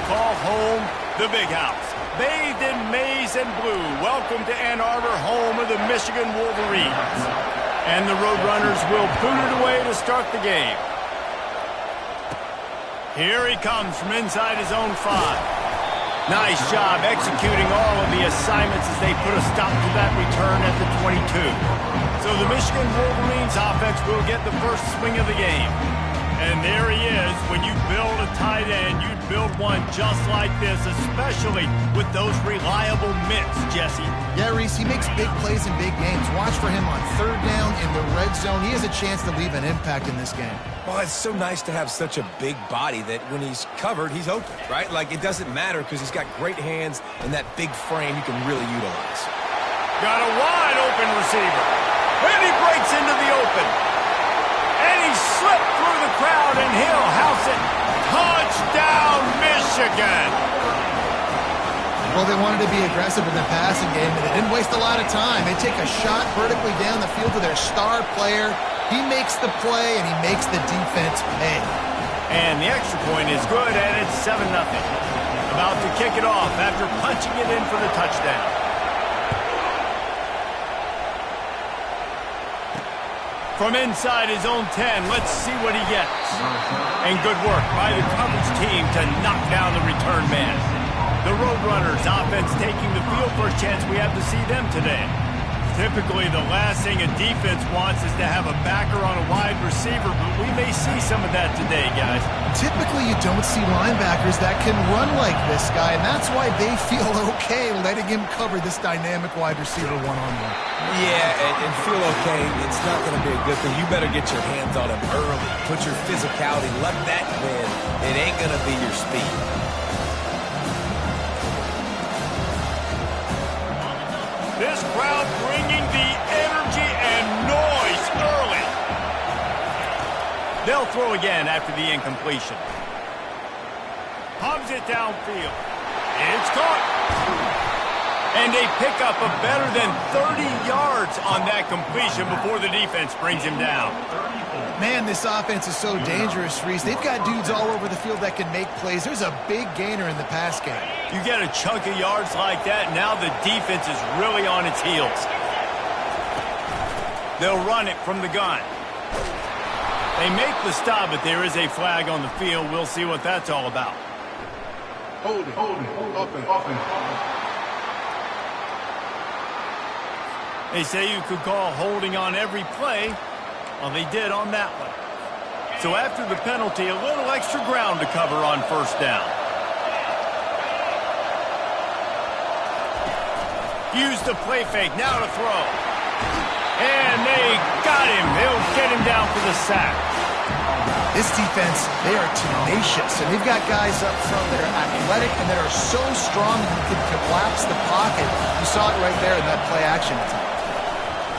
call home the Big House. Bathed in maize and blue, welcome to Ann Arbor, home of the Michigan Wolverines. And the Roadrunners will boot it away to start the game. Here he comes from inside his own 5. Nice job executing all of the assignments as they put a stop to that return at the 22. So the Michigan Wolverines offense will get the first swing of the game. And there he is. When you build a tight end, you build one just like this, especially with those reliable mitts, Jesse. Yeah, Reese, he makes big plays in big games. Watch for him on 3rd down in the red zone. He has a chance to leave an impact in this game. Well, it's so nice to have such a big body that when he's covered, he's open, right? Like, it doesn't matter because he's got great hands and that big frame you can really utilize. Got a wide open receiver. And he breaks into the open. And he slipped through the crowd, and he'll house it. Touchdown, Michigan! Well, they wanted to be aggressive in the passing game, and they didn't waste a lot of time. They take a shot vertically down the field to their star player. He makes the play, and he makes the defense pay. And the extra point is good, and it's 7-0. About to kick it off after punching it in for the touchdown. From inside his own 10, let's see what he gets. And good work by the coverage team to knock down the return man. The Roadrunners offense taking the field for a chance we have to see them today. Typically, the last thing a defense wants is to have a backer on a wide receiver, but we may see some of that today, guys. Typically, you don't see linebackers that can run like this guy, and that's why they feel okay letting him cover this dynamic wide receiver one-on-one. Yeah, and feel okay. It's not going to be a good thing. You better get your hands on him early. Put your physicality. Let that win. It ain't going to be your speed. This crowd bringing the energy and noise early. They'll throw again after the incompletion. Pumps it downfield. It's caught. And they pick up a better than 30 yards on that completion before the defense brings him down. Man, this offense is so dangerous, Reese. They've got dudes all over the field that can make plays. There's a big gainer in the pass game. You get a chunk of yards like that, now the defense is really on its heels. They'll run it from the gun. They make the stop, but there is a flag on the field. We'll see what that's all about. Hold it, open. They say you could call holding on every play. Well, they did on that one. So after the penalty, a little extra ground to cover on 1st down. Use the play fake, now to throw. And they got him. They'll get him down for the sack. This defense, they are tenacious, and they've got guys up front that are athletic and that are so strong you can collapse the pocket. You saw it right there in that play action attempt.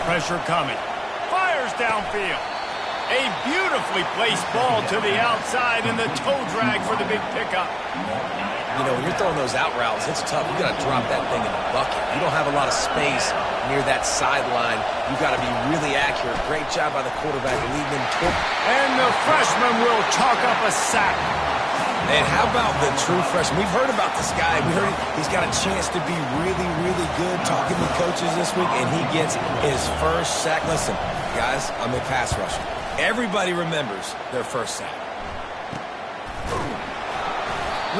Pressure coming. Fires downfield. A beautifully placed ball to the outside and the toe drag for the big pickup. You know, when you're throwing those out routes, it's tough. You got to drop that thing in the bucket. You don't have a lot of space near that sideline. You got to be really accurate. Great job by the quarterback leading them toward. And the freshman will chalk up a sack. And how about the true freshman? We've heard about this guy. We heard he's got a chance to be really, really good talking to coaches this week, and he gets his first sack. Listen, guys, I'm a pass rusher. Everybody remembers their first sack.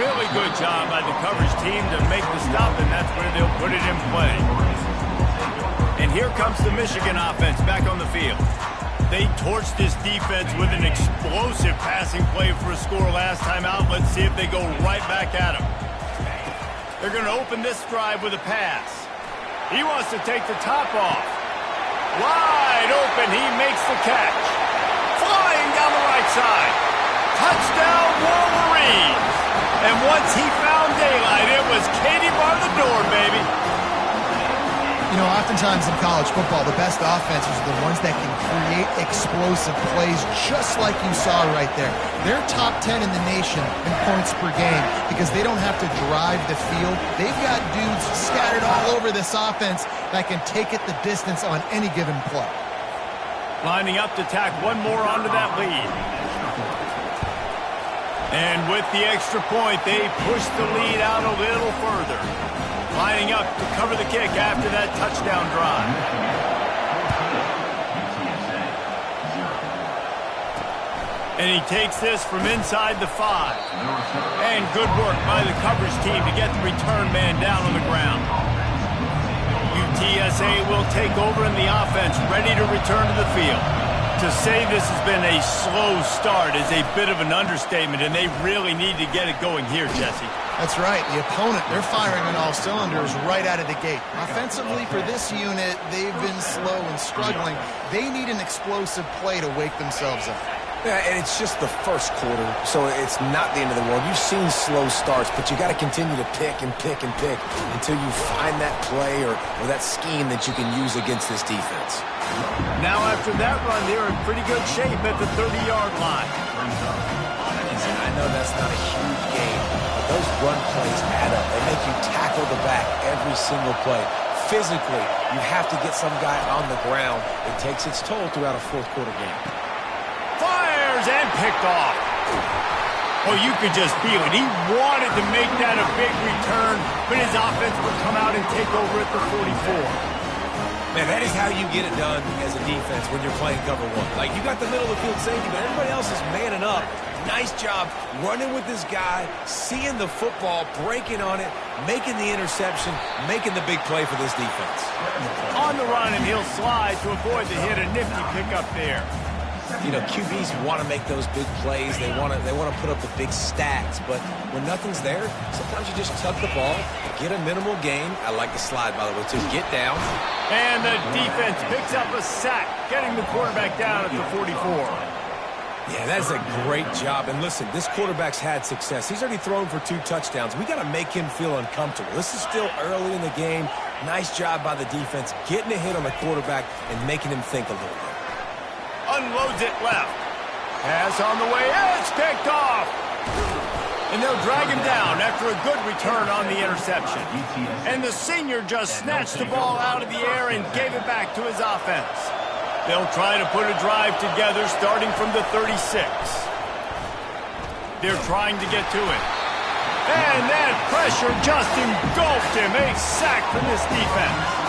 Really good job by the coverage team to make the stop, and that's where they'll put it in play. And here comes the Michigan offense back on the field. They torched this defense with an explosive passing play for a score last time out. Let's see if they go right back at him. They're going to open this drive with a pass. He wants to take the top off. Wide open, he makes the catch. Flying down the right side. Touchdown, Wolverines. And once he found daylight, it was Katie bar the door, baby. You know, oftentimes in college football, the best offenses are the ones that can create explosive plays just like you saw right there. They're top 10 in the nation in points per game because they don't have to drive the field. They've got dudes scattered all over this offense that can take it the distance on any given play. Lining up to tack one more onto that lead. And with the extra point, they push the lead out a little further. Lining up to cover the kick after that touchdown drive. And he takes this from inside the 5. And good work by the coverage team to get the return man down on the ground. UTSA will take over in the offense, ready to return to the field. To say this has been a slow start is a bit of an understatement, and they really need to get it going here, Jesse. That's right. The opponent, they're firing on all cylinders right out of the gate. Offensively, for this unit, they've been slow and struggling. They need an explosive play to wake themselves up. Yeah, and it's just the first quarter, so it's not the end of the world. You've seen slow starts, but you got to continue to pick and pick and pick until you find that play or that scheme that you can use against this defense. Now after that run, they're in pretty good shape at the 30-yard line. Listen, I know that's not a huge game, but those run plays add up. They make you tackle the back every single play. Physically, you have to get some guy on the ground. It takes its toll throughout a fourth-quarter game. Fires and picked off. Oh, you could just feel it. He wanted to make that a big return, but his offense would come out and take over at the 44. Man, that is how you get it done as a defense when you're playing cover 1. Like, you got the middle of the field safety, but everybody else is manning up. Nice job running with this guy, seeing the football, breaking on it, making the interception, making the big play for this defense. On the run, and he'll slide to avoid the hit. A nifty pickup there. You know, QBs want to make those big plays. They want to put up the big stats. But when nothing's there, sometimes you just tuck the ball, get a minimal gain. I like the slide, by the way, too. Get down. And the defense picks up a sack, getting the quarterback down at the 44. Yeah, that's a great job. And listen, this quarterback's had success. He's already thrown for 2 touchdowns. We got to make him feel uncomfortable. This is still early in the game. Nice job by the defense, getting a hit on the quarterback and making him think a little bit. Unloads it left. Pass on the way. It's picked off. And they'll drag him down after a good return on the interception. And the senior just snatched the ball out of the air and gave it back to his offense. They'll try to put a drive together starting from the 36. They're trying to get to it. And that pressure just engulfed him. A sack from this defense.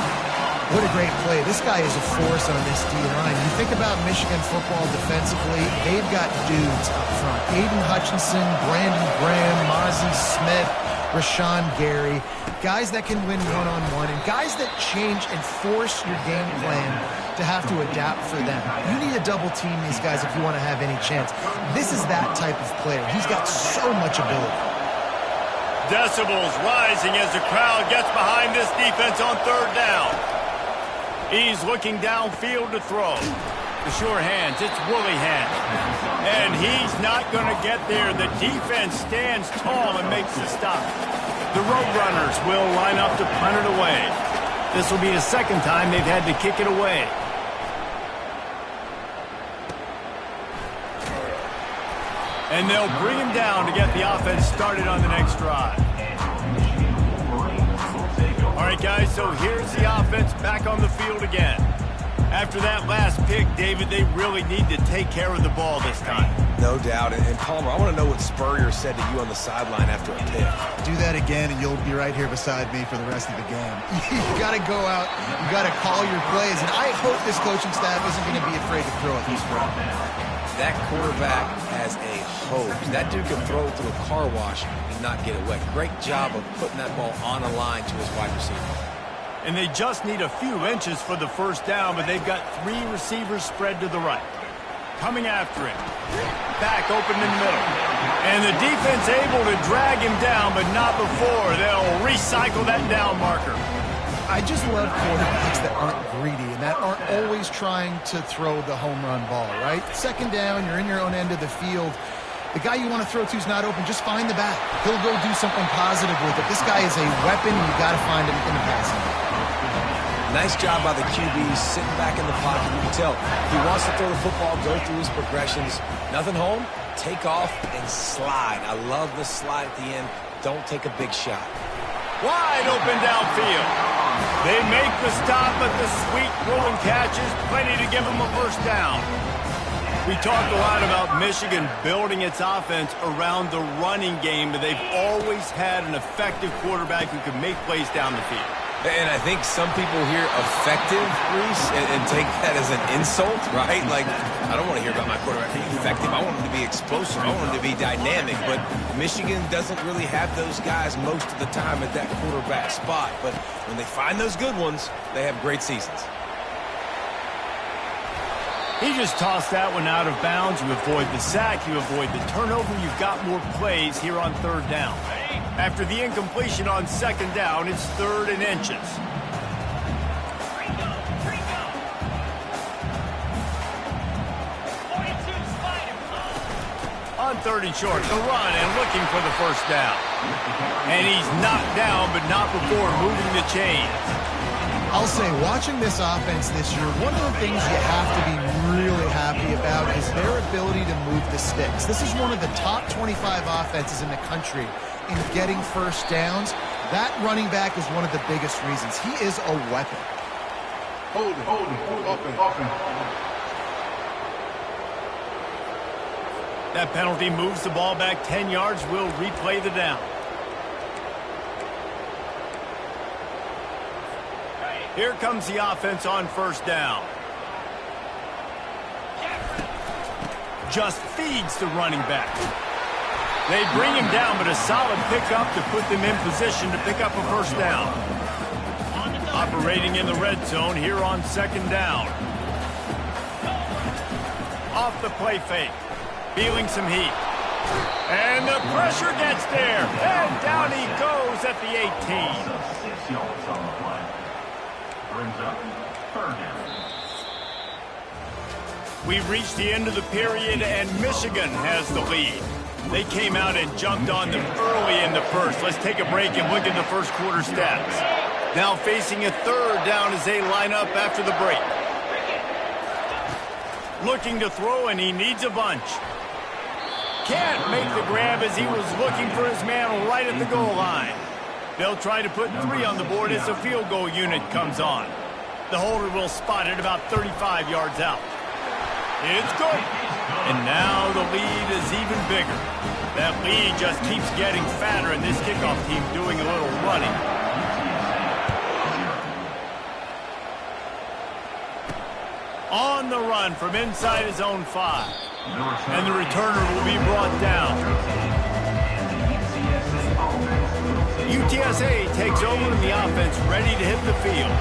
What a great play. This guy is a force on this D-line. You think about Michigan football defensively, they've got dudes up front. Aiden Hutchinson, Brandon Graham, Mozzie Smith, Rashawn Gary. Guys that can win one-on-one and guys that change and force your game plan to have to adapt for them. You need to double team these guys if you want to have any chance. This is that type of player. He's got so much ability. Decibels rising as the crowd gets behind this defense on 3rd down. He's looking downfield to throw. The sure hands, it's woolly hands. And he's not going to get there. The defense stands tall and makes the stop. The Roadrunners will line up to punt it away. This will be the 2nd time they've had to kick it away. And they'll bring him down to get the offense started on the next drive. All right, guys, so here's the offense back on the field again. After that last pick, David, they really need to take care of the ball this time. No doubt. And Palmer, I want to know what Spurrier said to you on the sideline after a pick. Do that again, and you'll be right here beside me for the rest of the game. You got to go out. You got to call your plays. And I hope this coaching staff isn't going to be afraid to throw at this point. That quarterback has a hose. That dude can throw it through a car wash and not get it wet. Great job of putting that ball on a line to his wide receiver. And they just need a few inches for the 1st down, but they've got 3 receivers spread to the right. Coming after him. Back open in the middle. And the defense able to drag him down, but not before. They'll recycle that down marker. I just love quarterbacks that aren't greedy and that aren't always trying to throw the home run ball, right? 2nd down, you're in your own end of the field. The guy you want to throw to is not open. Just find the back. He'll go do something positive with it. This guy is a weapon. You got to find him in the passing game. Nice job by the QB sitting back in the pocket. You can tell if he wants to throw the football, go through his progressions. Nothing home, take off and slide. I love the slide at the end. Don't take a big shot. Wide open downfield. They make the stop, but the sweet rolling catch is plenty to give them a 1st down. We talked a lot about Michigan building its offense around the running game, but they've always had an effective quarterback who can make plays down the field. And I think some people hear effective, Reese, and take that as an insult, right? Like, I don't want to hear about my quarterback being effective. I want him to be explosive. I want him to be dynamic. But Michigan doesn't really have those guys most of the time at that quarterback spot. But when they find those good ones, they have great seasons. He just tossed that one out of bounds. You avoid the sack, you avoid the turnover. You've got more plays here on third down. After the incompletion on second down, it's 3rd and inches. On 3rd and short, the run and looking for the first down. And he's knocked down, but not before moving the chains. I'll say, watching this offense this year, one of the things you have to be really happy about is their ability to move the sticks. This is one of the top 25 offenses in the country in getting first downs. That running back is one of the biggest reasons. He is a weapon. Hold it, offense. That penalty moves the ball back 10 yards. We'll replay the down. Here comes the offense on first down. Just feeds the running back. They bring him down, but a solid pickup to put them in position to pick up a first down. Operating in the red zone here on second down. Off the play fake. Feeling some heat. And the pressure gets there. And down he goes at the 18. 6 yards on the play. Brings up 3rd down. We've reached the end of the period, and Michigan has the lead. They came out and jumped on them early in the first. Let's take a break and look at the first quarter stats. Now facing a 3rd down as they line up after the break. Looking to throw, and he needs a bunch. Can't make the grab as he was looking for his man right at the goal line. They'll try to put 3 on the board as the field goal unit comes on. The holder will spot it about 35 yards out. It's good. And now the lead is even bigger. That lead just keeps getting fatter, and this kickoff team doing a little running. On the run from inside his own 5. And the returner will be brought down. UTSA takes over in the offense, ready to hit the field.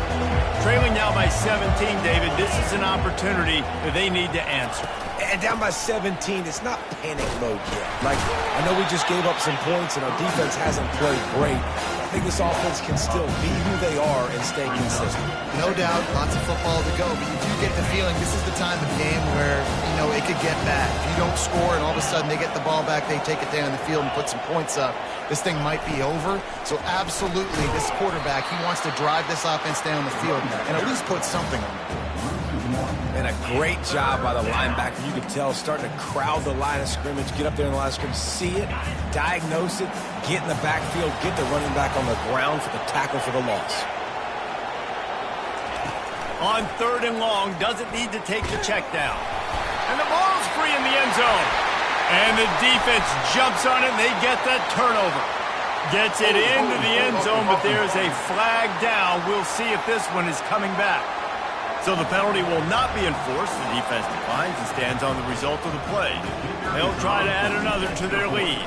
Trailing now by 17, David. This is an opportunity that they need to answer. And down by 17, it's not panic mode yet. Like, I know we just gave up some points and our defense hasn't played great. I think this offense can still be who they are and stay consistent. No doubt, lots of football to go, but you do get the feeling this is the time of game where, it could get bad. If you don't score and all of a sudden they get the ball back, they take it down the field and put some points up, this thing might be over. So absolutely, this quarterback, he wants to drive this offense down the field and at least put something on it. And a great job by the linebacker. You can tell, starting to crowd the line of scrimmage, get up there in the line of scrimmage, see it, diagnose it, get in the backfield, get the running back on the ground for the tackle for the loss. On 3rd and long, doesn't need to take the check down. And the ball's free in the end zone. And the defense jumps on it, and they get that turnover. Gets it into the end zone, but there's a flag down. We'll see if this one is coming back. So the penalty will not be enforced. The defense declines and stands on the result of the play. They'll try to add another to their lead.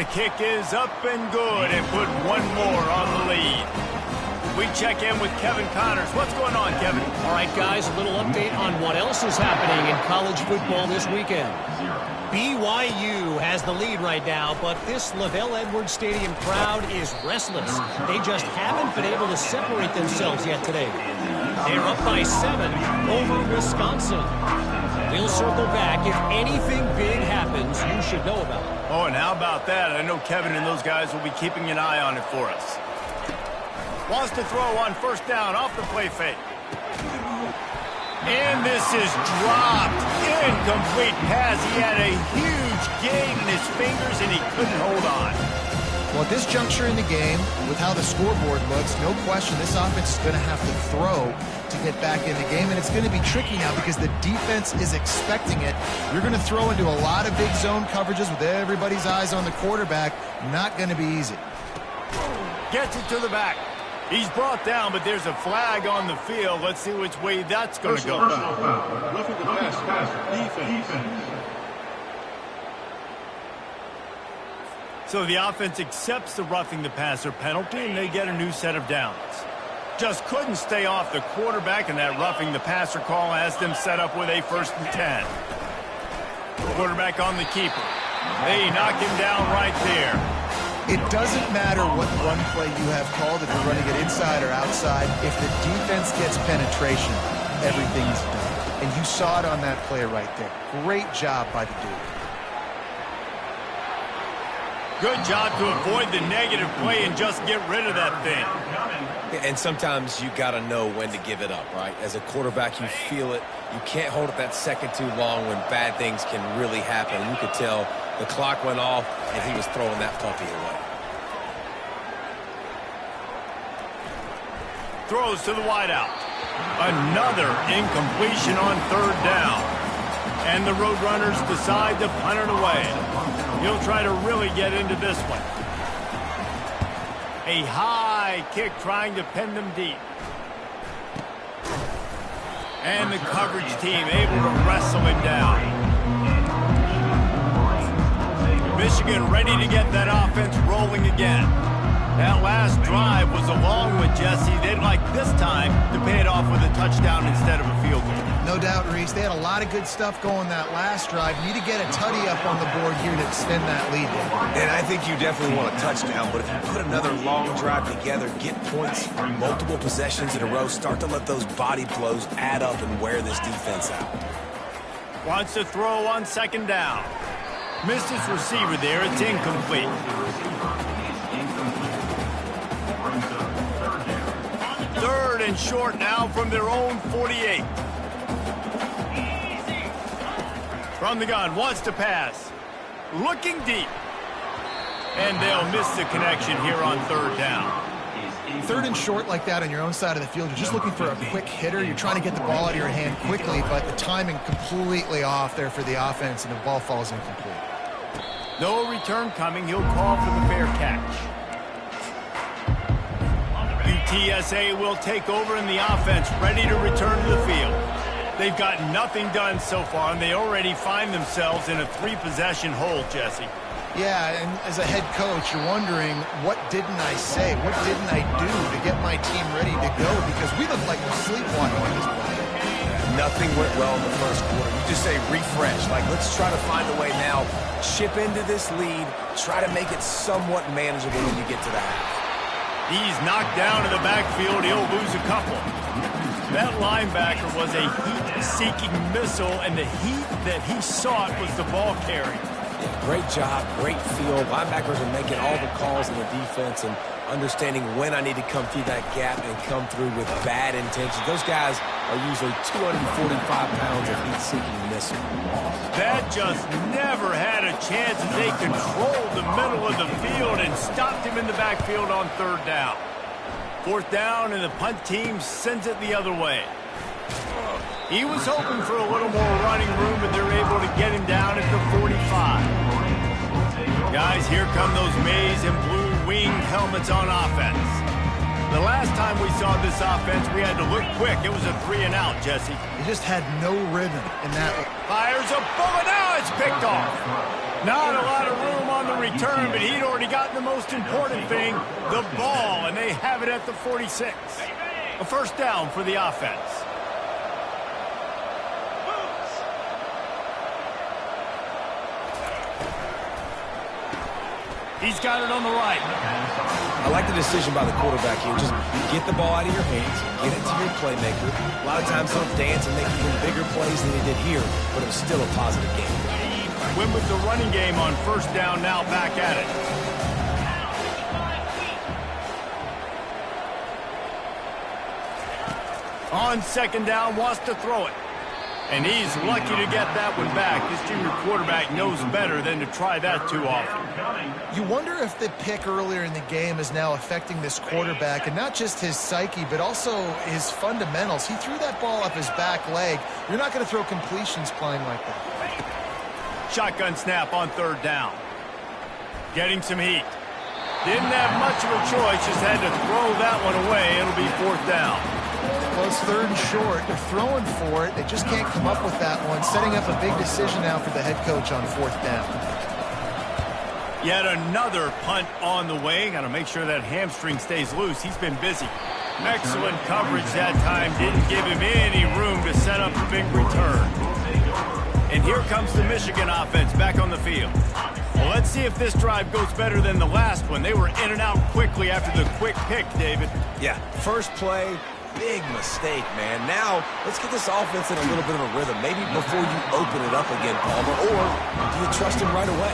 The kick is up and good and put one more on the lead. We check in with Kevin Connors. What's going on, Kevin? All right, guys, a little update on what else is happening in college football this weekend. BYU has the lead right now, but this LaVell Edwards Stadium crowd is restless. They just haven't been able to separate themselves yet today. They're up by 7 over Wisconsin. We'll circle back. If anything big happens, you should know about it. Oh, and how about that? I know Kevin and those guys will be keeping an eye on it for us. Wants to throw on first down off the play fake. And this is dropped. Incomplete pass. He had a huge gain in his fingers, and he couldn't hold on. Well, at this juncture in the game, with how the scoreboard looks, no question this offense is going to have to throw to get back in the game, and it's going to be tricky now because the defense is expecting it. You're going to throw into a lot of big zone coverages with everybody's eyes on the quarterback. Not going to be easy. Gets it to the back. He's brought down, but there's a flag on the field. Let's see which way that's going to go. Personal foul. Roughing the pass. Defense. So the offense accepts the roughing the passer penalty, and they get a new set of downs. Just couldn't stay off the quarterback, and that roughing the passer call has them set up with a 1st and 10. Quarterback on the keeper. They knock him down right there. It doesn't matter what run play you have called, if you're running it inside or outside. If the defense gets penetration, everything's done. And you saw it on that play right there. Great job by the dude. Good job to avoid the negative play and just get rid of that thing. And sometimes you got to know when to give it up, right? As a quarterback, you feel it. You can't hold it that second too long when bad things can really happen. You could tell the clock went off, and he was throwing that puppy away. Throws to the wideout. Another incompletion on 3rd down. And the Roadrunners decide to punt it away. He'll try to really get into this one. A high kick trying to pin them deep. And the coverage team able to wrestle him down. Michigan ready to get that offense rolling again. That last drive was a long one, Jesse. They'd like this time to pay it off with a touchdown instead of a field goal. No doubt, Reese. They had a lot of good stuff going that last drive. Need to get a tutty up on the board here to extend that lead. And I think you definitely want a touchdown, but if you put another long drive together, get points, multiple possessions in a row, start to let those body blows add up and wear this defense out. Wants to throw on 2nd down. Missed his receiver there. It's incomplete. Third and short now from their own 48. From the gun, wants to pass. Looking deep. And they'll miss the connection here on 3rd down. 3rd and short like that on your own side of the field, you're just looking for a quick hitter. You're trying to get the ball out of your hand quickly, but the timing completely off there for the offense, and the ball falls incomplete. No return coming. He'll call for the fair catch. UTSA will take over in the offense, ready to return to the field. They've got nothing done so far, and they already find themselves in a 3-possession hole, Jesse. Yeah, and as a head coach, you're wondering, what didn't I say? What didn't I do to get my team ready to go? Because we look like we're sleepwalking at this point. Nothing went well in the 1st quarter. You just say refresh. Like, let's try to find a way now. Chip into this lead. Try to make it somewhat manageable when you get to the half. He's knocked down in the backfield. He'll lose a couple. That linebacker was a heat-seeking missile, and the heat that he sought was the ball carry. Great job, great feel. Linebackers are making all the calls in the defense and understanding when I need to come through that gap and come through with bad intentions. Those guys are usually 245 pounds of heat-seeking missile. That just never had a chance as they controlled the middle of the field and stopped him in the backfield on 3rd down. 4th down, and the punt team sends it the other way. He was hoping for a little more running room, but they're able to get him down at the 45. Guys, here come those maize and blue winged helmets on offense. The last time we saw this offense, we had to look quick. It was a 3-and-out, Jesse. He just had no rhythm in that. Fires a bullet. Now it's picked off. Not a lot of room on the return, but he'd already gotten the most important thing, the ball, and they have it at the 46. A 1st down for the offense. He's got it on the right. I like the decision by the quarterback here. Just get the ball out of your hands, get it to your playmaker. A lot of times they'll dance and make even bigger plays than they did here, but it was still a positive game. Win with the running game on 1st down, now back at it. On 2nd down, wants to throw it. And he's lucky to get that one back. This junior quarterback knows better than to try that too often. You wonder if the pick earlier in the game is now affecting this quarterback, and not just his psyche, but also his fundamentals. He threw that ball up his back leg. You're not going to throw completions playing like that. Shotgun snap on third down. Getting some heat. Didn't have much of a choice, just had to throw that one away. It'll be fourth down. Well, it's third and short. They're throwing for it. They just can't come up with that one. Setting up a big decision now for the head coach on fourth down. Yet another punt on the way. Got to make sure that hamstring stays loose. He's been busy. Excellent coverage that time. Didn't give him any room to set up a big return. And here comes the Michigan offense back on the field. Well, let's see if this drive goes better than the last one. They were in and out quickly after the quick pick, David. Yeah, first play, big mistake, man. Now, let's get this offense in a little bit of a rhythm. Maybe before you open it up again, Palmer, or do you trust him right away?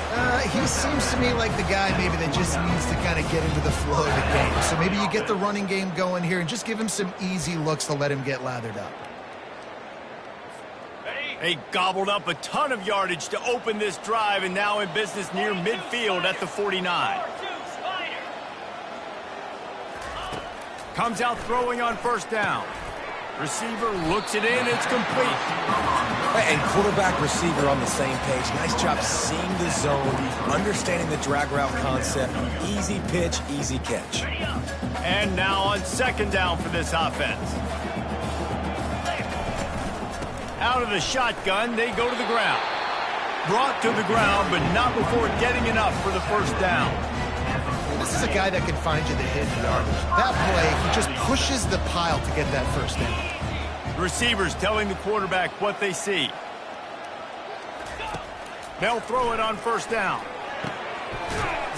He seems to me like the guy maybe that just needs to kind of get into the flow of the game. So maybe you get the running game going here and just give him some easy looks to let him get lathered up. They gobbled up a ton of yardage to open this drive, and now in business near midfield at the 49. Comes out throwing on first down. Receiver looks it in. It's complete. And quarterback receiver on the same page. Nice job seeing the zone, understanding the drag route concept. Easy pitch, easy catch. And now on second down for this offense. Out of the shotgun, they go to the ground. Brought to the ground, but not before getting enough for the first down. This is a guy that can find you the hidden yardage. That play, he just pushes the pile to get that first down. Receivers telling the quarterback what they see. They'll throw it on first down.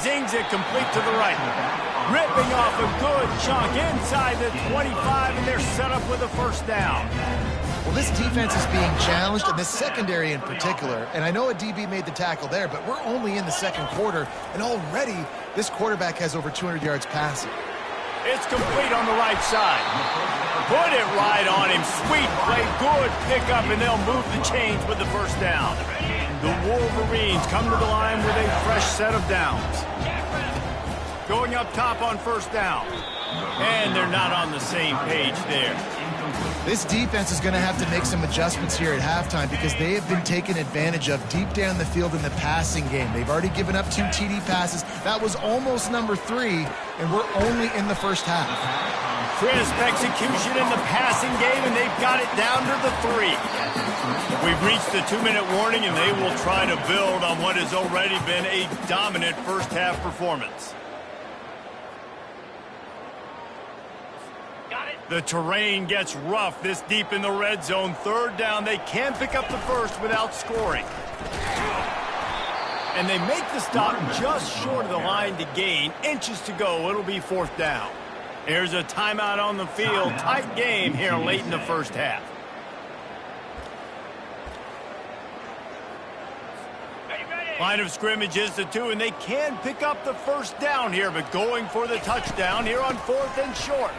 Zings it complete to the right. Ripping off a good chunk inside the 25, and they're set up with a first down. Well, this defense is being challenged, and the secondary in particular. And I know a DB made the tackle there, but we're only in the second quarter, and already this quarterback has over 200 yards passing. It's complete on the right side. Put it right on him. Sweet play, good pickup, and they'll move the chains with the first down. The Wolverines come to the line with a fresh set of downs. Going up top on first down. And they're not on the same page there. This defense is going to have to make some adjustments here at halftime because they have been taken advantage of deep down the field in the passing game. They've already given up 2 TD passes. That was almost number 3, and we're only in the first half. Crisp execution in the passing game, and they've got it down to the 3. We've reached the 2-minute warning, and they will try to build on what has already been a dominant first-half performance. The terrain gets rough this deep in the red zone. Third down, they can pick up the first without scoring. And they make the stop just short of the line to gain. Inches to go, it'll be fourth down. Here's a timeout on the field. Tight game here late in the first half. Line of scrimmage is the 2, and they can pick up the first down here, but going for the touchdown here on fourth and short.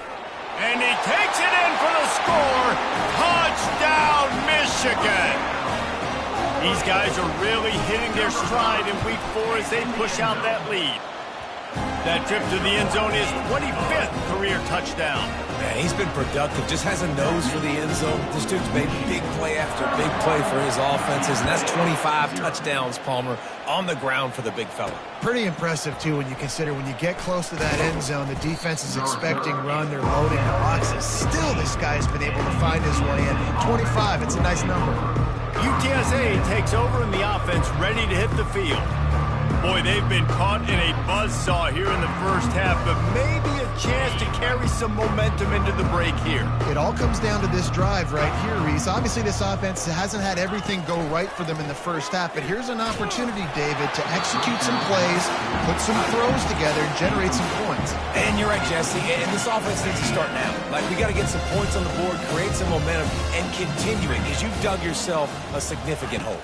And he takes it in for the score. Touchdown, Michigan. These guys are really hitting their stride in week 4 as they push out that lead. That trip to the end zone is 25th career touchdown. Man, he's been productive. Just has a nose for the end zone. This dude's made big play after big play for his offenses, and that's 25 touchdowns, Palmer, on the ground for the big fella. Pretty impressive, too, when you consider when you get close to that end zone, the defense is expecting run, they're loading the boxes. Still, this guy's been able to find his way in. 25, it's a nice number. UTSA takes over in the offense, ready to hit the field. Boy, they've been caught in a buzzsaw here in the first half, but maybe a chance to carry some momentum into the break here. It all comes down to this drive right here, Reese. Obviously, this offense hasn't had everything go right for them in the first half, but here's an opportunity, David, to execute some plays, put some throws together, and generate some points. And you're right, Jesse, and this offense needs to start now. Like, we got to get some points on the board, create some momentum, and continue it, because you've dug yourself a significant hole.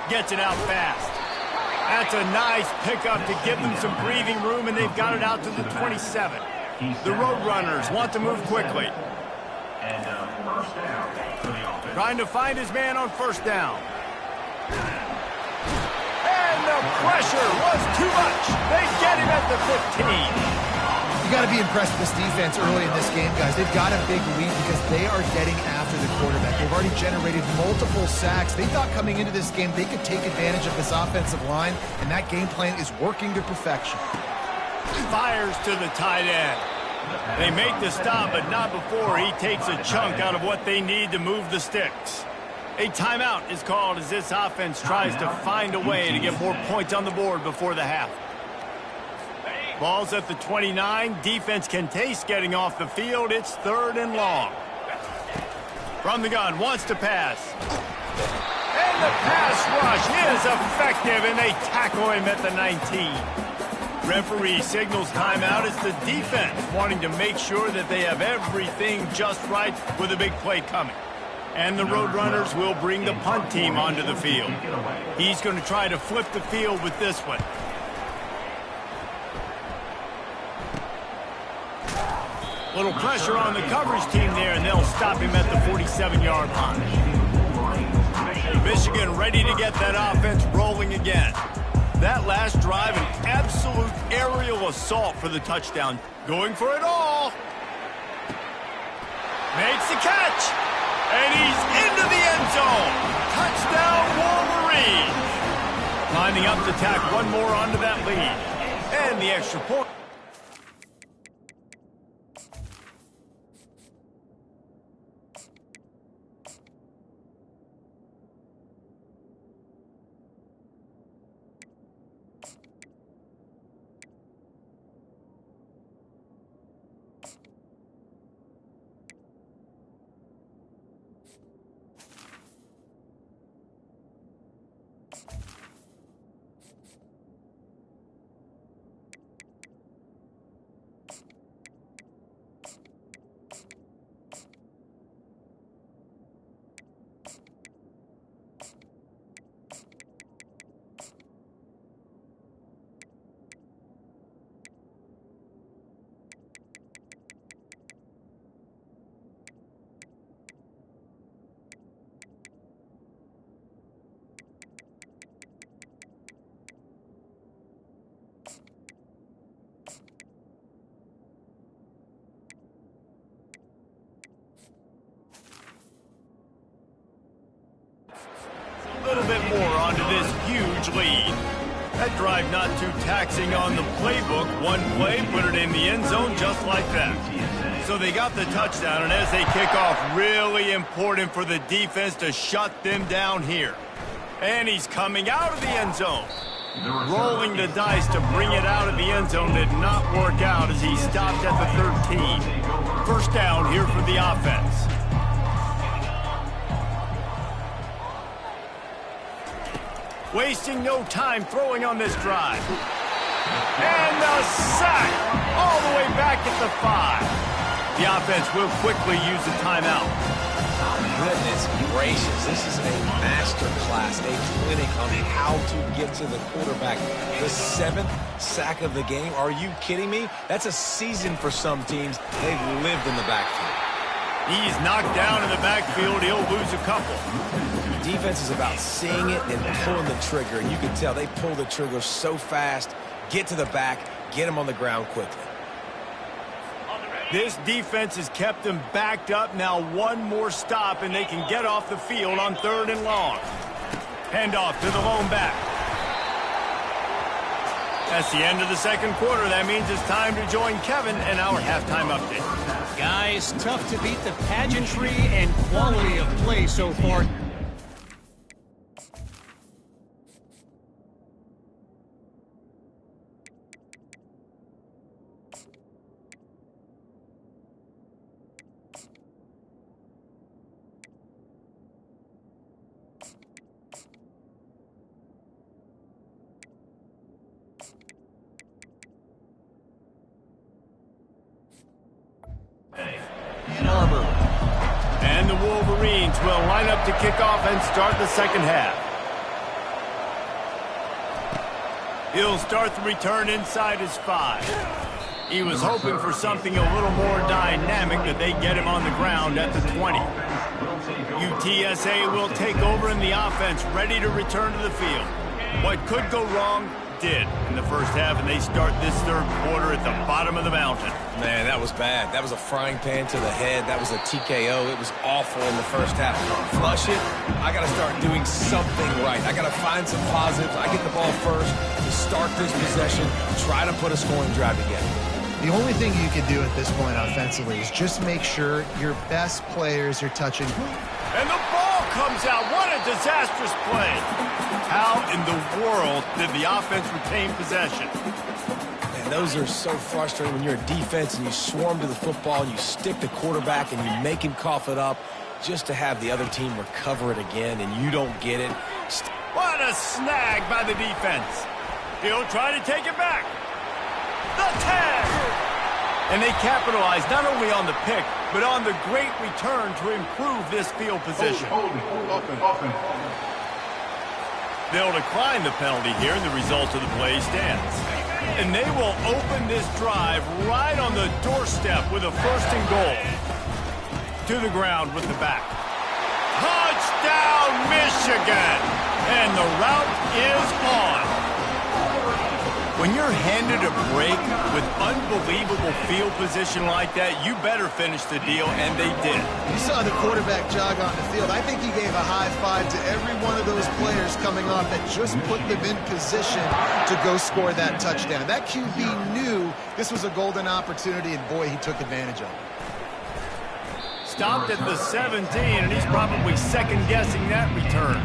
Gets it out fast. That's a nice pickup to give them some breathing room, and they've got it out to the 27. The Roadrunners want to move quickly. And first down for the offense. Trying to find his man on first down. And the pressure was too much. They get him at the 15. You got to be impressed with this defense early in this game, guys. They've got a big lead because they are getting after the quarterback. They've already generated multiple sacks. They thought coming into this game they could take advantage of this offensive line, and that game plan is working to perfection. Fires to the tight end. They make the stop, but not before he takes a chunk out of what they need to move the sticks. A timeout is called as this offense tries to find a way to get more points on the board before the half. Ball's at the 29. Defense can taste getting off the field. It's 3rd and long. From the gun, wants to pass. And the pass rush is effective, and they tackle him at the 19. Referee signals timeout. It's the defense wanting to make sure that they have everything just right with a big play coming. And the Roadrunners will bring the punt team onto the field. He's going to try to flip the field with this one. Little pressure on the coverage team there, and they'll stop him at the 47-yard line. Michigan ready to get that offense rolling again. That last drive, an absolute aerial assault for the touchdown. Going for it all. Makes the catch. And he's into the end zone. Touchdown, Wolverines. Lining up to tack one more onto that lead. And the extra point. A little bit more onto this huge lead. That drive not too taxing on the playbook. One play, put it in the end zone just like that. So they got the touchdown, and as they kick off, really important for the defense to shut them down here. And he's coming out of the end zone. Rolling the dice to bring it out of the end zone did not work out as he stopped at the 13. First down here for the offense. Wasting no time throwing on this drive. And the sack all the way back at the 5. The offense will quickly use the timeout. Goodness gracious, this is a master class, a clinic on how to get to the quarterback. The 7th sack of the game. Are you kidding me? That's a season for some teams. They've lived in the backfield. He's knocked down in the backfield. He'll lose a couple. Defense is about seeing it and pulling the trigger, and you can tell they pull the trigger so fast, get to the back, get him on the ground quickly. This defense has kept them backed up. Now one more stop, and they can get off the field on 3rd and long. Handoff to the lone back. That's the end of the second quarter. That means it's time to join Kevin in our halftime update. Guys, tough to beat the pageantry and quality of play so far. And the Wolverines will line up to kick off and start the second half. He'll start the return inside his 5. He was hoping for something a little more dynamic, that they get him on the ground at the 20. UTSA will take over in the offense, ready to return to the field. What could go wrong did in the first half, and they start this third quarter at the bottom of the mountain. Man, that was bad. That was a frying pan to the head. That was a TKO. It was awful in the first half. Flush it. I got to start doing something right. I got to find some positives. I get the ball first to start this possession, try to put a scoring drive together. The only thing you can do at this point offensively is just make sure your best players are touching. And the ball comes out. What a disastrous play. How in the world did the offense retain possession? And those are so frustrating when you're a defense and you swarm to the football and you stick the quarterback and you make him cough it up just to have the other team recover it again and you don't get it. What a snag by the defense. He'll try to take it back. The tag! And they capitalize not only on the pick, but on the great return to improve this field position. They'll decline the penalty here, and the result of the play stands. And they will open this drive right on the doorstep with a 1st and goal. To the ground with the back. Touchdown, Michigan! And the route is on. When you're handed a break with unbelievable field position like that, you better finish the deal, and they did. You saw the quarterback jog on the field. I think he gave a high five to every one of those players coming off that just put them in position to go score that touchdown. That QB knew this was a golden opportunity, and boy, he took advantage of it. Stopped at the 17, and he's probably second-guessing that return.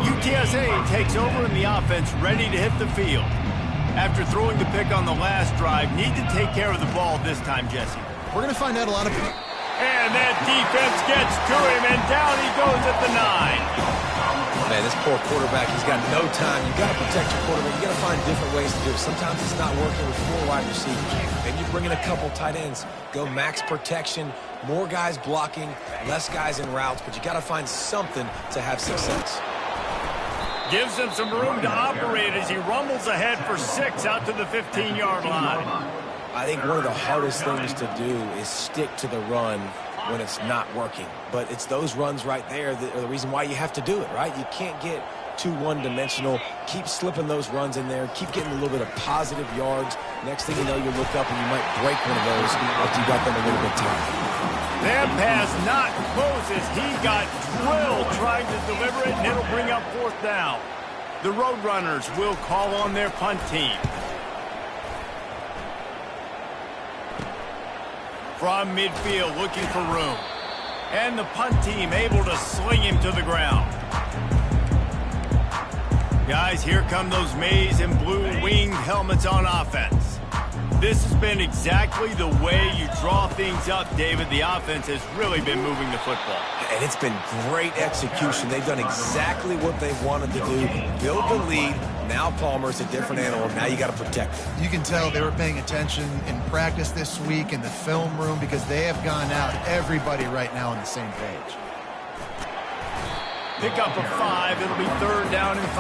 UTSA takes over in the offense, ready to hit the field. After throwing the pick on the last drive, need to take care of the ball this time, Jesse. We're going to find out a lot of... And that defense gets to him, and down he goes at the 9. Man, this poor quarterback, he's got no time. You got to protect your quarterback. You got to find different ways to do it. Sometimes it's not working with 4 wide receivers. Maybe you bring in a couple tight ends. Go max protection, more guys blocking, less guys in routes, but you got to find something to have success. Gives him some room to operate as he rumbles ahead for 6 out to the 15-yard line. I think one of the hardest things to do is stick to the run when it's not working. But it's those runs right there that are the reason why you have to do it, right? You can't get too one-dimensional. Keep slipping those runs in there. Keep getting a little bit of positive yards. Next thing you know, you look up and you might break one of those after you got them a little bit tired. That pass not close as he got drilled trying to deliver it, and it'll bring up 4th down. The Roadrunners will call on their punt team. From midfield, looking for room. And the punt team able to sling him to the ground. Guys, here come those maize and blue winged helmets on offense. This has been exactly the way you draw things up, David. The offense has really been moving the football. And it's been great execution. They've done exactly what they wanted to do. Build the lead. Now Palmer's a different animal. Now you got to protect him. You can tell they were paying attention in practice this week in the film room because they have gone out, everybody right now on the same page. Pick up a 5. It'll be 3rd down and 5.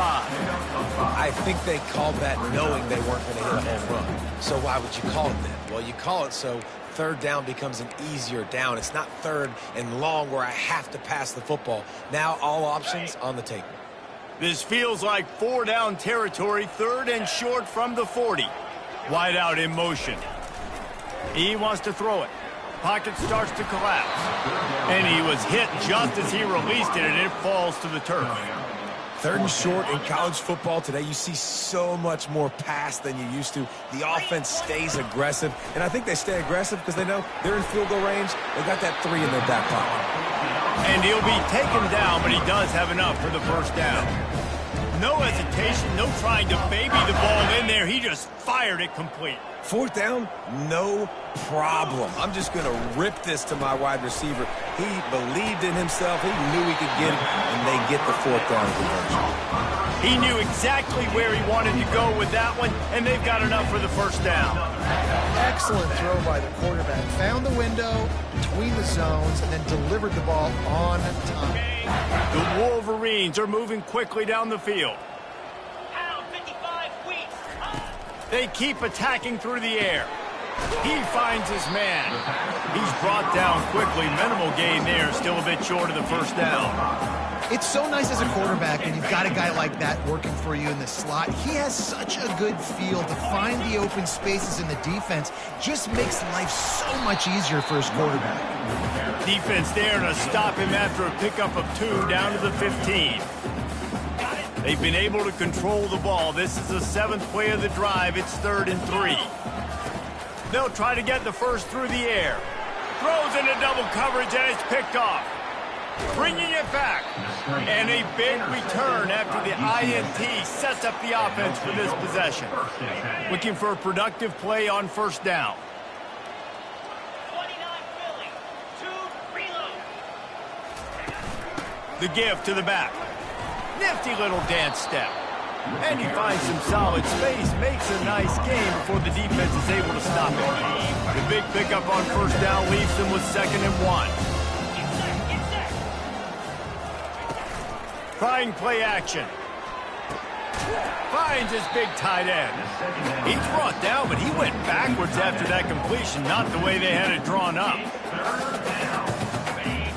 I think they called that knowing they weren't going to hit a home run. So why would you call it then? Well, you call it so 3rd down becomes an easier down. It's not 3rd and long where I have to pass the football. Now all options on the table. This feels like 4-down territory, 3rd and short from the 40. Wide out in motion. He wants to throw it. Pocket starts to collapse. And he was hit just as he released it, and it falls to the turf. 3rd and short in college football today. You see so much more pass than you used to. The offense stays aggressive, and I think they stay aggressive because they know they're in field goal range. They got that 3 in their back pocket. And he'll be taken down, but he does have enough for the 1st down. No hesitation, no trying to baby the ball in there. He just fired it complete. 4th down, no problem. I'm just going to rip this to my wide receiver. He believed in himself. He knew he could get it, and they get the 4th down conversion. He knew exactly where he wanted to go with that one, and they've got enough for the 1st down. Excellent throw by the quarterback. Found the window between the zones and then delivered the ball on time. The Wolverines are moving quickly down the field. They keep attacking through the air. He finds his man. He's brought down quickly. Minimal gain there. Still a bit short of the first down. It's so nice as a quarterback when you've got a guy like that working for you in the slot. He has such a good feel to find the open spaces in the defense. Just makes life so much easier for his quarterback. Defense there to stop him after a pickup of 2 down to the 15. They've been able to control the ball. This is the 7th play of the drive. It's 3rd and 3. They'll try to get the first through the air. Throws into double coverage and it's picked off. Bringing it back. And a big return after the INT sets up the offense for this possession. Looking for a productive play on first down. 29 Philly. 2 reload. The give to the back. Nifty little dance step. And he finds some solid space, makes a nice game before the defense is able to stop it. The big pickup on first down leaves them with 2nd and 1. Trying play action. Finds his big tight end. He's brought down, but he went backwards after that completion, not the way they had it drawn up.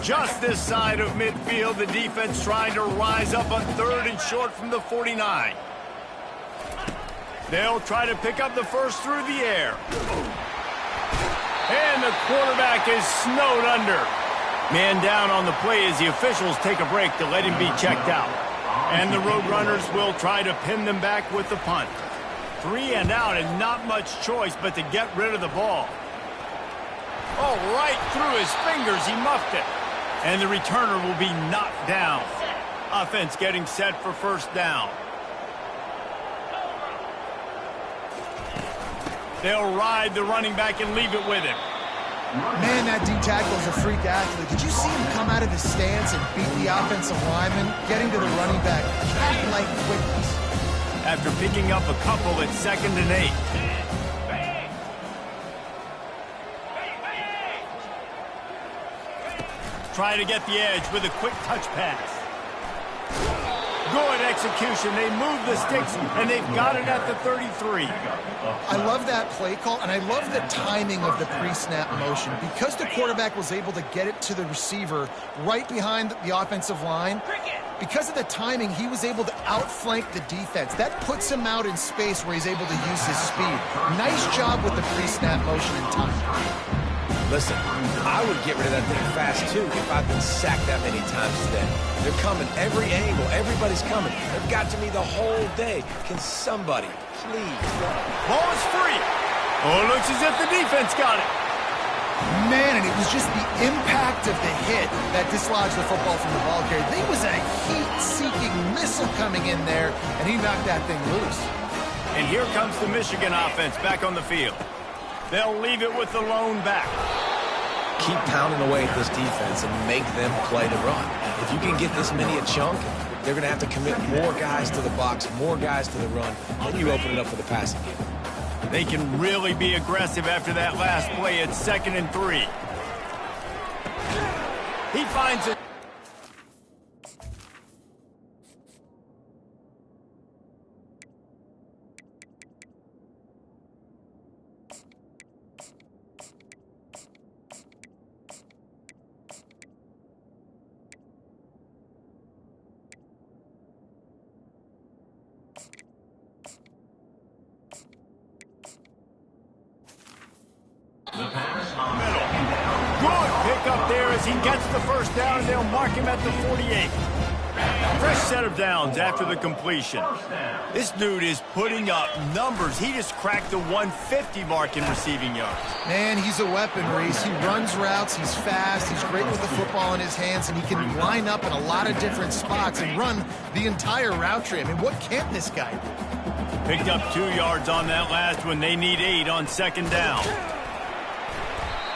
Just this side of midfield, the defense trying to rise up on 3rd and short from the 49. They'll try to pick up the first through the air. And the quarterback is snowed under. Man down on the play as the officials take a break to let him be checked out. And the Roadrunners will try to pin them back with the punt. 3 and out and not much choice but to get rid of the ball. Oh, right through his fingers, he muffed it. And the returner will be knocked down. Offense getting set for first down. They'll ride the running back and leave it with him. Man, that D-tackle is a freak athlete. Did you see him come out of his stance and beat the offensive lineman? Getting to the running back, cat-like quickness. After picking up a couple at 2nd and 8. Try to get the edge with a quick touch pass. Good execution. They move the sticks, and they've got it at the 33. I love that play call, and I love the timing of the pre-snap motion. Because the quarterback was able to get it to the receiver right behind the offensive line, because of the timing, he was able to outflank the defense. That puts him out in space where he's able to use his speed. Nice job with the pre-snap motion and time. Listen, I would get rid of that thing fast, too, if I've been sacked that many times today. They're coming every angle. Everybody's coming. They've got to me the whole day. Can somebody, please? Ball is free. Oh, it looks as if the defense got it. Man, and it was just the impact of the hit that dislodged the football from the ball carrier. There was a heat-seeking missile coming in there, and he knocked that thing loose. And here comes the Michigan offense back on the field. They'll leave it with the lone back. Keep pounding away at this defense and make them play the run. If you can get this many a chunk, they're going to have to commit more guys to the box, more guys to the run, then you open it up for the passing game. They can really be aggressive after that last play at 2nd and 3. He finds it. Good pick up there as he gets the first down, and they'll mark him at the 48. Fresh set of downs after the completion. This dude is putting up numbers. He just cracked the 150 mark in receiving yards. Man, he's a weapon, Reese. He runs routes, he's fast, he's great with the football in his hands, and he can line up in a lot of different spots and run the entire route tree. I mean, what can't this guy do? Picked up 2 yards on that last one. They need 8 on 2nd down.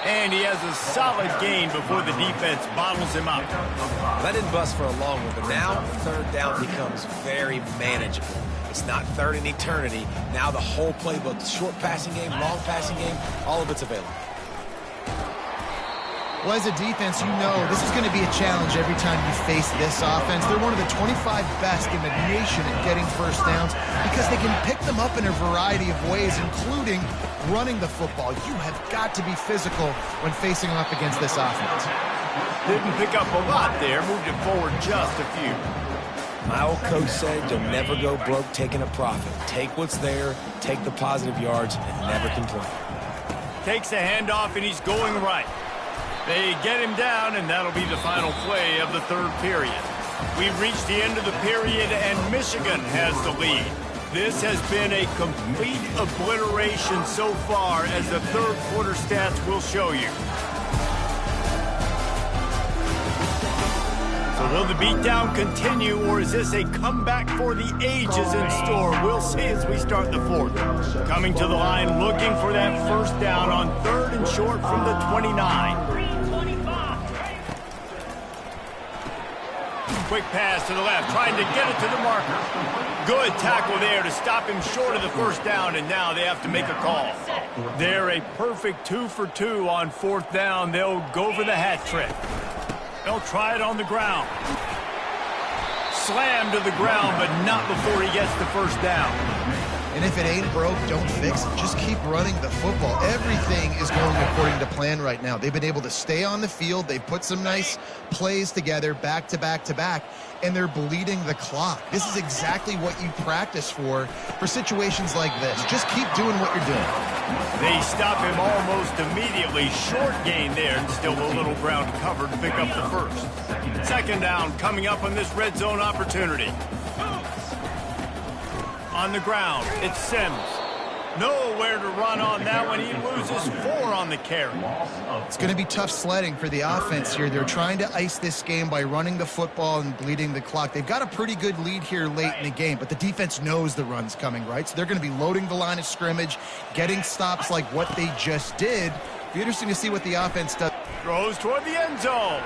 And he has a solid gain before the defense bottles him up. That didn't bust for a long one, but now 3rd down becomes very manageable. It's not 3rd in eternity. Now the whole playbook, short passing game, long passing game, all of it's available. Well, as a defense, you know this is going to be a challenge every time you face this offense. They're one of the 25 best in the nation at getting first downs because they can pick them up in a variety of ways, including running the football. You have got to be physical when facing up against this offense. Didn't pick up a lot there, moved it forward just a few. My old coach said you'll never go broke taking a profit. Take what's there, take the positive yards, and never complain. Takes a handoff, and he's going right. They get him down, and that'll be the final play of the third period. We've reached the end of the period, and Michigan has the lead. This has been a complete obliteration so far, as the third quarter stats will show you. So will the beatdown continue, or is this a comeback for the ages in store? We'll see as we start the fourth. Coming to the line, looking for that first down on 3rd and short from the 29. Quick pass to the left, trying to get it to the marker. Good tackle there to stop him short of the first down, and now they have to make a call. They're a perfect 2 for 2 on 4th down. They'll go for the hat trick. They'll try it on the ground. Slam to the ground, but not before he gets the first down. And if it ain't broke, don't fix it. Just keep running the football. Everything is going according to plan right now. They've been able to stay on the field. They've put some nice plays together back to back to back, and they're bleeding the clock. This is exactly what you practice for situations like this. Just keep doing what you're doing. They stop him almost immediately. Short gain there, and still a little ground covered to pick up the first. 2nd down coming up on this red zone opportunity. On the ground, it's Sims. Nowhere to run on that one. He loses 4 on the carry. It's going to be tough sledding for the offense here. They're trying to ice this game by running the football and bleeding the clock. They've got a pretty good lead here late in the game, but the defense knows the run's coming, right? So they're going to be loading the line of scrimmage, getting stops like what they just did. Be interesting to see what the offense does. Throws toward the end zone.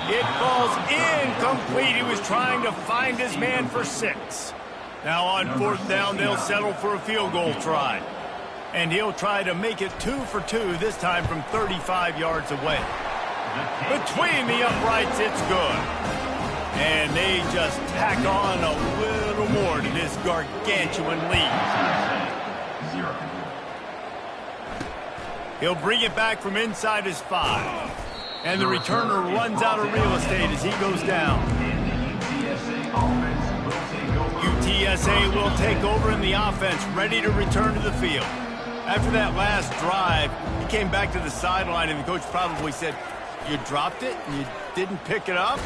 It falls incomplete. He was trying to find his man for 6. Now on 4th down, they'll settle for a field goal try. And he'll try to make it 2 for 2, this time from 35 yards away. Between the uprights, it's good. And they just tack on a little more to this gargantuan lead. He'll bring it back from inside his 5. And the returner runs out of real estate as he goes down. UTSA will take over in the offense, ready to return to the field. After that last drive, he came back to the sideline, and the coach probably said, "You dropped it and you didn't pick it up?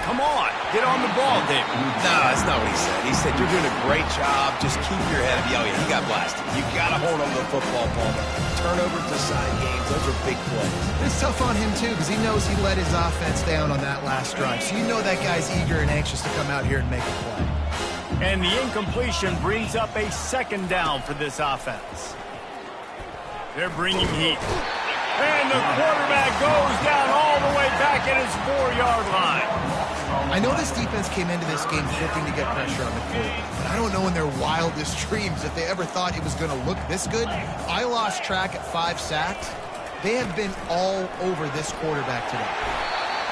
Come on, get on the ball, David." No, that's not what he said. He said, "You're doing a great job. Just keep your head up." Oh, yeah, he got blasted. You got to hold on to the football, Paul. Turnovers, decide games. Those are big plays. It's tough on him, too, because he knows he let his offense down on that last drive. So you know that guy's eager and anxious to come out here and make a play. And the incompletion brings up a 2nd down for this offense. They're bringing heat. And the quarterback goes down all the way back at his 4-yard line. I know this defense came into this game hoping to get pressure on the quarterback, but I don't know in their wildest dreams if they ever thought it was going to look this good. I lost track at 5 sacks. They have been all over this quarterback today.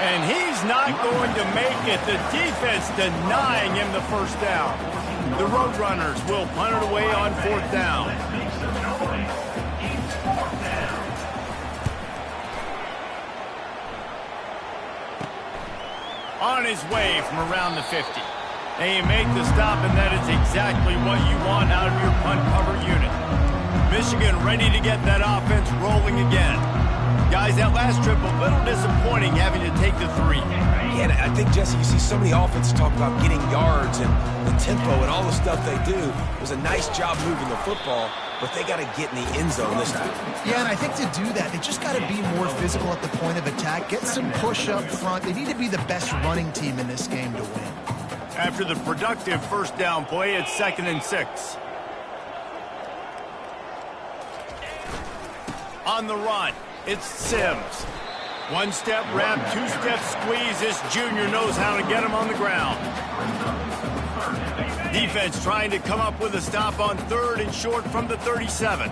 And he's not going to make it. The defense denying him the first down. The Roadrunners will punt it away on 4th down. On his way from around the 50. They make the stop, and that is exactly what you want out of your punt cover unit. Michigan ready to get that offense rolling again. Guys, that last trip, a little disappointing having to take the 3. Yeah, and I think, Jesse, you see so many offenses talk about getting yards and the tempo and all the stuff they do. It was a nice job moving the football, but they got to get in the end zone this time. Yeah, and I think to do that, they just got to be more physical at the point of attack, get some push up front. They need to be the best running team in this game to win. After the productive first down play, it's 2nd and 6. On the run, it's Sims. 1-step wrap, 2-step squeeze. This junior knows how to get him on the ground. Defense trying to come up with a stop on 3rd and short from the 37.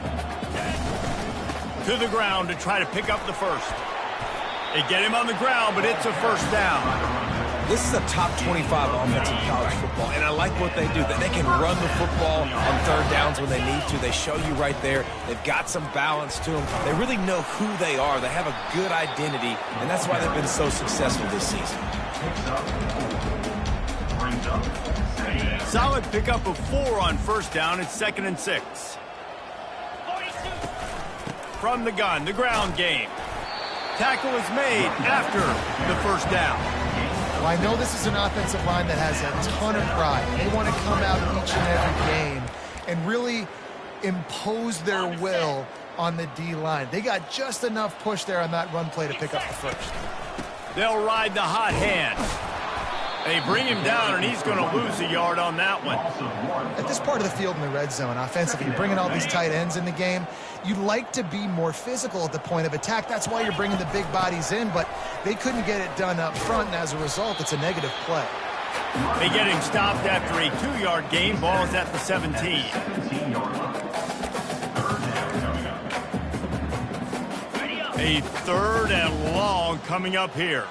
To the ground to try to pick up the first. They get him on the ground, but it's a first down. This is a top 25 offense in college football, and I like what they do. That they can run the football on third downs when they need to. They show you right there. They've got some balance to them. They really know who they are. They have a good identity, and that's why they've been so successful this season. Solid pickup of 4 on first down. It's 2nd and 6. 42. From the gun, the ground game. Tackle is made after the first down. Well, I know this is an offensive line that has a ton of pride. They want to come out each and every game and really impose their will on the D-line. They got just enough push there on that run play to pick up the first. They'll ride the hot hand. They bring him down, and he's going to lose a yard on that one. At this part of the field in the red zone, offensively, you're bringing all these tight ends in the game. You'd like to be more physical at the point of attack. That's why you're bringing the big bodies in, but they couldn't get it done up front, and as a result, it's a negative play. They get him stopped after a 2-yard gain. Ball is at the 17. A 3rd and long coming up here.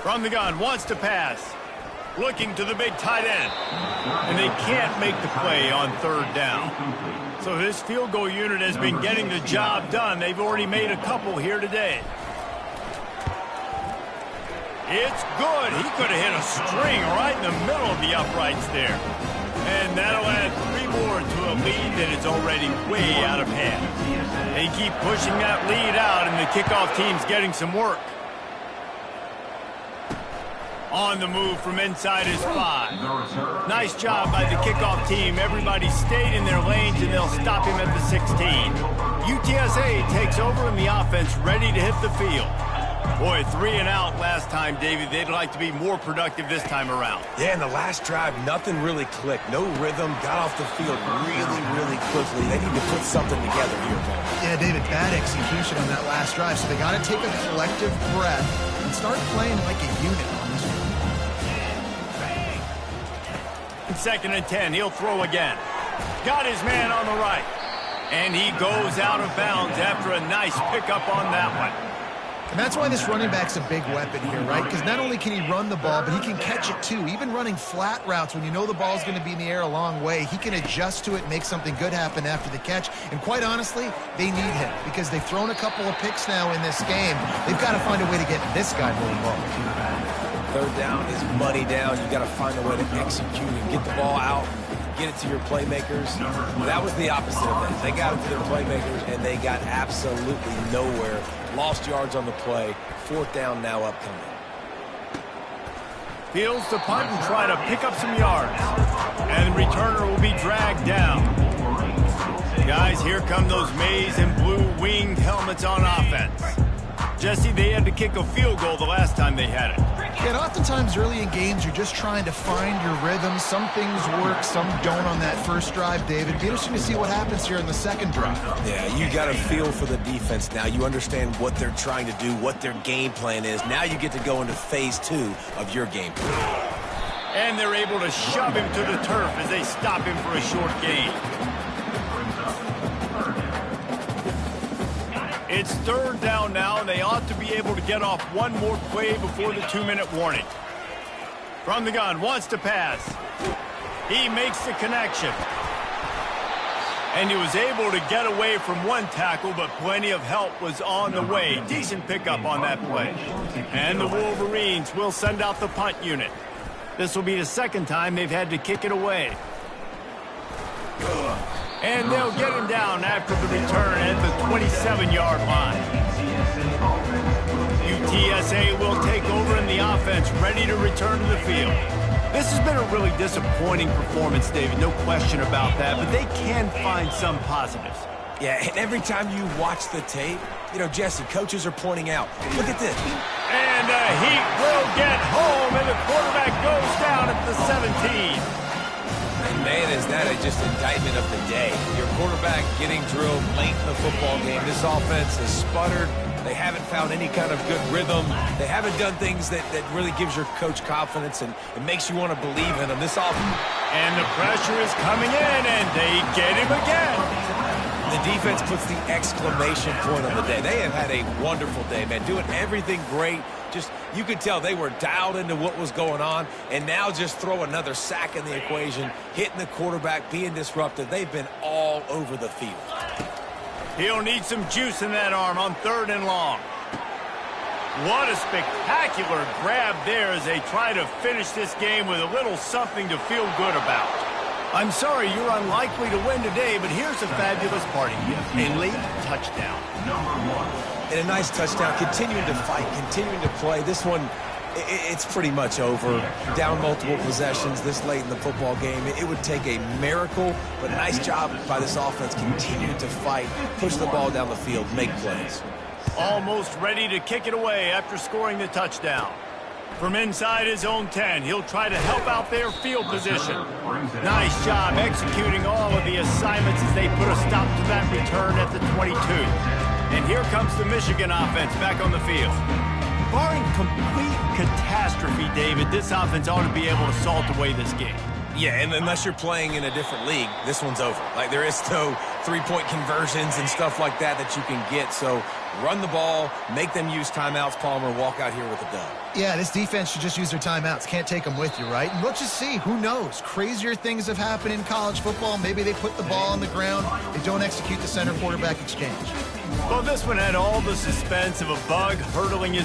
From the gun, wants to pass. Looking to the big tight end. And they can't make the play on 3rd down. So this field goal unit has been getting the job done. They've already made a couple here today. It's good. He could have hit a string right in the middle of the uprights there. And that'll add 3 more to a lead that is already way out of hand. They keep pushing that lead out, and the kickoff team's getting some work. On the move from inside his 5. Nice job by the kickoff team. Everybody stayed in their lanes, and they'll stop him at the 16. UTSA takes over in the offense, ready to hit the field. Boy, 3 and out last time, David. They'd like to be more productive this time around. Yeah, in the last drive, nothing really clicked. No rhythm, got off the field really, really quickly. They need to put something together here, Paul. Yeah, David, bad execution on that last drive, so they got to take a collective breath and start playing like a unit on this one. 2nd and 10. He'll throw again. Got his man on the right. And he goes out of bounds after a nice pickup on that one. And that's why this running back's a big weapon here, right? Because not only can he run the ball, but he can catch it too. Even running flat routes when you know the ball's going to be in the air a long way, he can adjust to it, make something good happen after the catch. And quite honestly, they need him because they've thrown a couple of picks now in this game. They've got to find a way to get this guy more involved. 3rd down is money down. You got to find a way to execute and get the ball out, get it to your playmakers. That was the opposite of that. They got it to their playmakers, and they got absolutely nowhere. Lost yards on the play. 4th down now upcoming. Fields to punt and try to pick up some yards. And the returner will be dragged down. Guys, here come those maize and blue winged helmets on offense. Jesse, they had to kick a field goal the last time they had it. And oftentimes early in games, you're just trying to find your rhythm. Some things work, some don't on that first drive, David. It'd be interesting to see what happens here in the second drive. Yeah, you got to feel for the defense now. You understand what they're trying to do, what their game plan is. Now you get to go into phase 2 of your game plan. And they're able to shove him to the turf as they stop him for a short gain. It's 3rd down now, and they ought to be able to get off one more play before the 2-minute warning. From the gun, wants to pass. He makes the connection. And he was able to get away from one tackle, but plenty of help was on the way. Decent pickup on that play. And the Wolverines will send out the punt unit. This will be the 2nd time they've had to kick it away. And they'll get him down after the return at the 27-yard line. UTSA will take over in the offense, ready to return to the field. This has been a really disappointing performance, David, no question about that, but they can find some positives. Yeah, and every time you watch the tape, you know, Jesse, coaches are pointing out, look at this. And he will get home, and the quarterback goes down at the 17. And man, is that just indictment of the day. Your quarterback getting drilled late in the football game. This offense has sputtered. They haven't found any kind of good rhythm. They haven't done things that really gives your coach confidence and it makes you want to believe in them. This offense. And the pressure is coming in, and they get him again. The defense puts the exclamation point on the day. They have had a wonderful day, man, doing everything great. Just, you could tell they were dialed into what was going on, and now just throw another sack in the equation, hitting the quarterback, being disruptive. They've been all over the field. He'll need some juice in that arm on 3rd and long. What a spectacular grab there as they try to finish this game with a little something to feel good about. I'm sorry you're unlikely to win today, but here's a fabulous party gift. A late touchdown. And a nice touchdown, continuing to fight, continuing to play. This one, it's pretty much over. Down multiple possessions this late in the football game. It would take a miracle, but nice job by this offense continuing to fight, push the ball down the field, make plays. Almost ready to kick it away after scoring the touchdown. From inside his own 10, he'll try to help out their field position. Nice job executing all of the assignments as they put a stop to that return at the 22. And here comes the Michigan offense back on the field. Barring complete catastrophe, David, this offense ought to be able to salt away this game. Yeah, and unless you're playing in a different league, this one's over. Like, there is no three-point conversions and stuff like that you can get. So run the ball, make them use timeouts, Palmer, walk out here with a dub. Yeah, this defense should just use their timeouts. Can't take them with you, right? And let's just see. Who knows? Crazier things have happened in college football. Maybe they put the ball on the ground. They don't execute the center quarterback exchange. Well, this one had all the suspense of a bug hurtling his